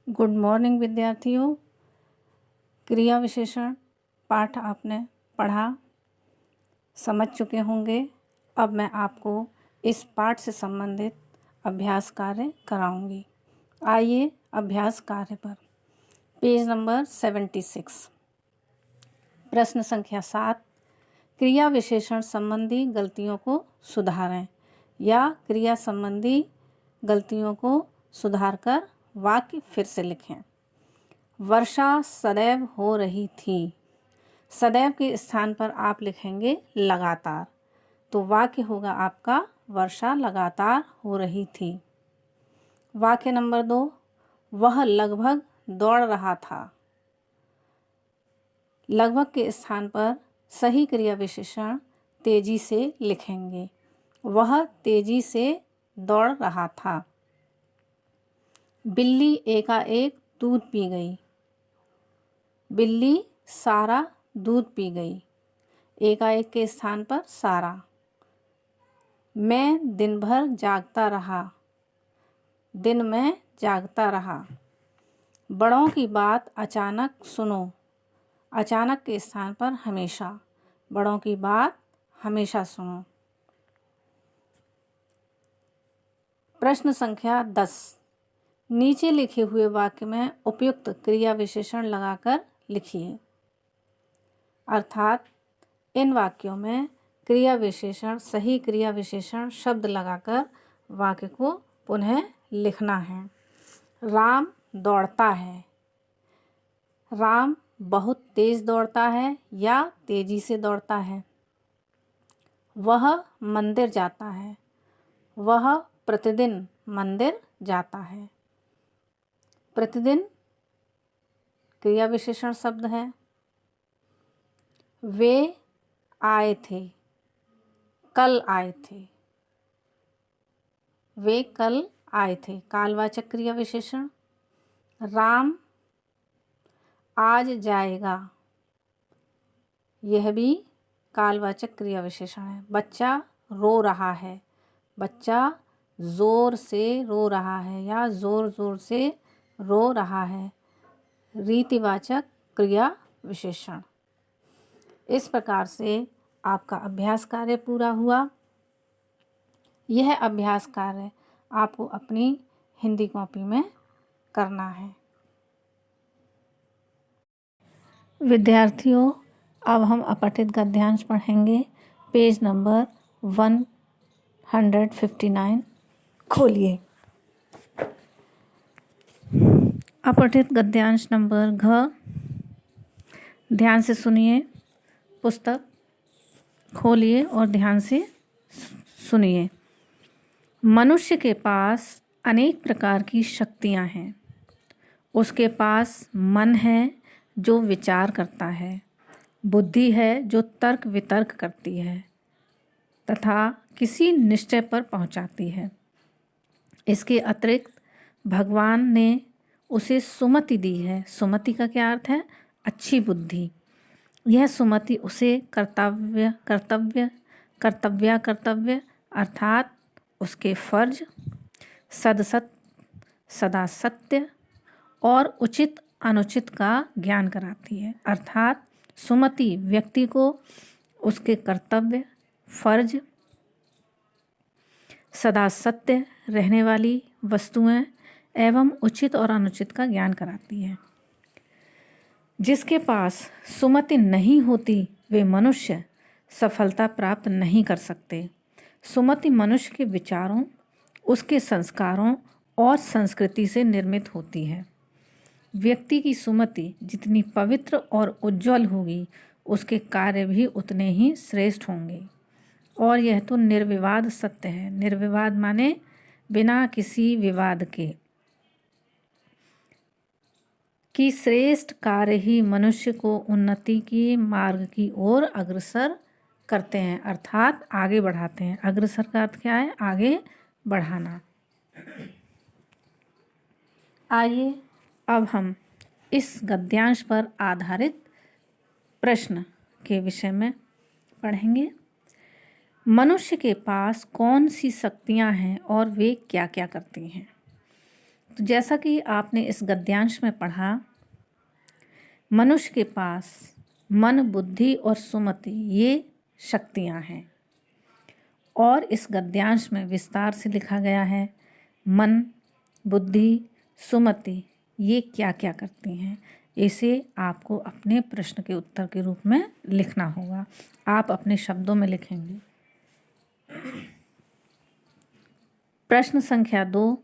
Good morning विद्यार्थियों। क्रिया विशेषण पाठ आपने पढ़ा, समझ चुके होंगे। अब मैं आपको इस पाठ से संबंधित अभ्यास कार्य कराऊंगी। आइए अभ्यास कार्य पर। पेज नंबर 76, प्रश्न संख्या 7। क्रिया विशेषण संबंधी गलतियों को सुधारें या क्रिया संबंधी गलतियों को सुधारकर वाक्य फिर से लिखें। वर्षा सदैव हो रही थी। सदैव के स्थान पर आप लिखेंगे लगातार, तो वाक्य होगा आपका वर्षा लगातार हो रही थी। वाक्य नंबर 2, वह लगभग दौड़ रहा था। लगभग के स्थान पर सही क्रिया विशेषण तेजी से लिखेंगे। वह तेजी से दौड़ रहा था। बिल्ली एकाएक दूध पी गई। बिल्ली सारा दूध पी गई। एकाएक के स्थान पर सारा। मैं दिन भर जागता रहा। दिन में जागता रहा। बड़ों की बात अचानक सुनो। अचानक के स्थान पर हमेशा। बड़ों की बात हमेशा सुनो। प्रश्न संख्या 10। नीचे लिखे हुए वाक्य में उपयुक्त क्रिया विशेषण लगाकर लिखिए। अर्थात इन वाक्यों में क्रिया विशेषण, सही क्रिया विशेषण शब्द लगाकर वाक्य को पुनः लिखना है। राम दौड़ता है। राम बहुत तेज दौड़ता है या तेजी से दौड़ता है। वह मंदिर जाता है। वह प्रतिदिन मंदिर जाता है। प्रतिदिन क्रिया विशेषण शब्द है। वे आए थे। कल आए थे। वे कल आए थे, कालवाचक क्रिया विशेषण। राम आज जाएगा, यह भी कालवाचक क्रिया विशेषण है। बच्चा रो रहा है। बच्चा जोर से रो रहा है या जोर जोर से रो रहा है, रीतिवाचक क्रिया विशेषण। इस प्रकार से आपका अभ्यास कार्य पूरा हुआ। यह अभ्यास कार्य आपको अपनी हिंदी कॉपी में करना है। विद्यार्थियों, अब हम अपठित गद्यांश पढ़ेंगे। पेज नंबर 159 खोलिए। अपठित गद्यांश नंबर घ। ध्यान से सुनिए। पुस्तक खोलिए और ध्यान से सुनिए। मनुष्य के पास अनेक प्रकार की शक्तियां हैं। उसके पास मन है जो विचार करता है, बुद्धि है जो तर्क वितर्क करती है तथा किसी निश्चय पर पहुंचाती है। इसके अतिरिक्त भगवान ने उसे सुमति दी है। सुमति का क्या अर्थ है? अच्छी बुद्धि। यह सुमति उसे कर्तव्य अर्थात उसके फर्ज, सदसत, सदा सत्य और उचित अनुचित का ज्ञान कराती है। अर्थात सुमति व्यक्ति को उसके कर्तव्य, फर्ज, सदा सत्य रहने वाली वस्तुएं एवं उचित और अनुचित का ज्ञान कराती है। जिसके पास सुमति नहीं होती वे मनुष्य सफलता प्राप्त नहीं कर सकते। सुमति मनुष्य के विचारों, उसके संस्कारों और संस्कृति से निर्मित होती है। व्यक्ति की सुमति जितनी पवित्र और उज्जवल होगी, उसके कार्य भी उतने ही श्रेष्ठ होंगे। और यह तो निर्विवाद सत्य है। निर्विवाद माने बिना किसी विवाद के, कि श्रेष्ठ कार्य ही मनुष्य को उन्नति की मार्ग की ओर अग्रसर करते हैं, अर्थात आगे बढ़ाते हैं। अग्रसर का अर्थ क्या है? आगे बढ़ाना। आइए अब हम इस गद्यांश पर आधारित प्रश्न के विषय में पढ़ेंगे। मनुष्य के पास कौन सी शक्तियां हैं और वे क्या क्या करती हैं? तो जैसा कि आपने इस गद्यांश में पढ़ा, मनुष्य के पास मन, बुद्धि और सुमति ये शक्तियाँ हैं। और इस गद्यांश में विस्तार से लिखा गया है मन, बुद्धि, सुमति ये क्या क्या करती हैं। इसे आपको अपने प्रश्न के उत्तर के रूप में लिखना होगा। आप अपने शब्दों में लिखेंगे। प्रश्न संख्या 2,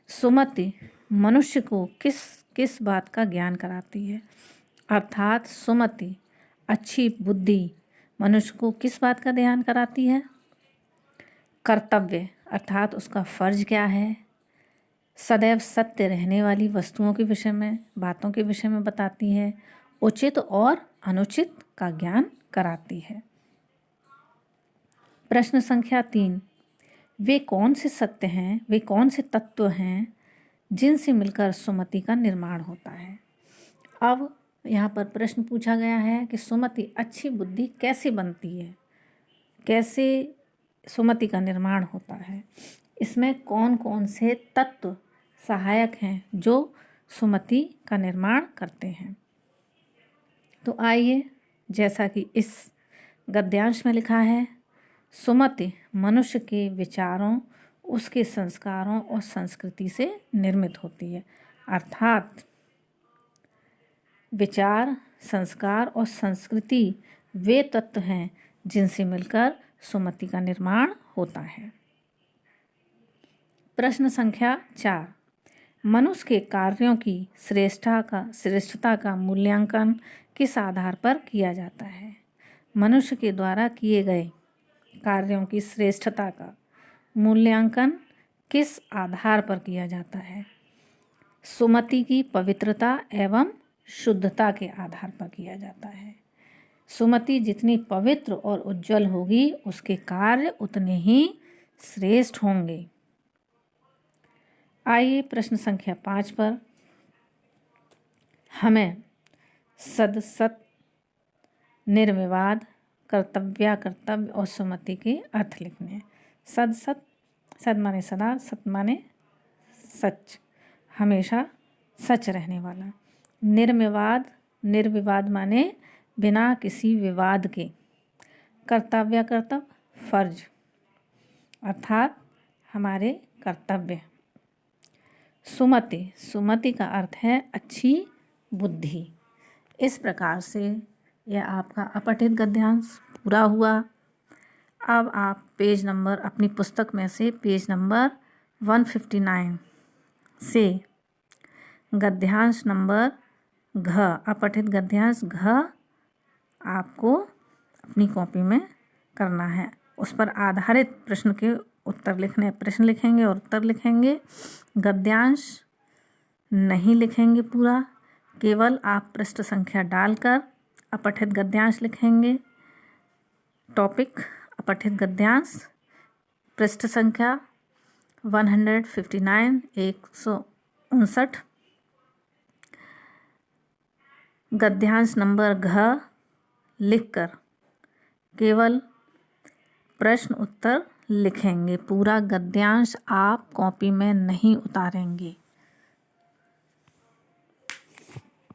सुमति मनुष्य को किस किस बात का ज्ञान कराती है? अर्थात सुमति अच्छी बुद्धि मनुष्य को किस बात का ध्यान कराती है? कर्तव्य अर्थात उसका फर्ज क्या है? सदैव सत्य रहने वाली वस्तुओं के विषय में, बातों के विषय में बताती है। उचित और अनुचित का ज्ञान कराती है। प्रश्न संख्या 3, वे कौन से सत्य हैं, वे कौन से तत्व हैं जिनसे मिलकर सुमति का निर्माण होता है? अब यहाँ पर प्रश्न पूछा गया है कि सुमति अच्छी बुद्धि कैसे बनती है, कैसे सुमति का निर्माण होता है, इसमें कौन कौन से तत्व सहायक हैं जो सुमति का निर्माण करते हैं। तो आइए, जैसा कि इस गद्यांश में लिखा है, सुमति मनुष्य के विचारों, उसके संस्कारों और संस्कृति से निर्मित होती है। अर्थात विचार, संस्कार और संस्कृति वे तत्व हैं जिनसे मिलकर सुमति का निर्माण होता है। प्रश्न संख्या 4, मनुष्य के कार्यों की श्रेष्ठता का मूल्यांकन किस आधार पर किया जाता है? मनुष्य के द्वारा किए गए कार्यों की श्रेष्ठता का मूल्यांकन किस आधार पर किया जाता है? सुमति की पवित्रता एवं शुद्धता के आधार पर किया जाता है। सुमति जितनी पवित्र और उज्जवल होगी, उसके कार्य उतने ही श्रेष्ठ होंगे। आइए प्रश्न संख्या 5 पर हमें सद, सत, निर्विवाद, कर्तव्य, कर्तव्य और सुमति के अर्थ लिखने हैं। सद, सत, सद माने सदा, सत माने सच, हमेशा सच रहने वाला। निर्विवाद, निर्विवाद माने बिना किसी विवाद के। कर्तव्य, कर्तव्य फर्ज अर्थात हमारे कर्तव्य। सुमति, सुमति का अर्थ है अच्छी बुद्धि। इस प्रकार से यह आपका अपठित गद्यांश पूरा हुआ। अब आप पेज नंबर, अपनी पुस्तक में से पेज नंबर 159 से गद्यांश नंबर घ, अपठित गद्यांश घ आपको अपनी कॉपी में करना है। उस पर आधारित प्रश्न के उत्तर लिखने, प्रश्न लिखेंगे और उत्तर लिखेंगे। गद्यांश नहीं लिखेंगे पूरा, केवल आप पृष्ठ संख्या डालकर अपठित गद्यांश लिखेंगे। टॉपिक अपठित गद्यांश, पृष्ठ संख्या 159, 159, गद्यांश नंबर घ लिखकर केवल प्रश्न उत्तर लिखेंगे। पूरा गद्यांश आप कॉपी में नहीं उतारेंगे।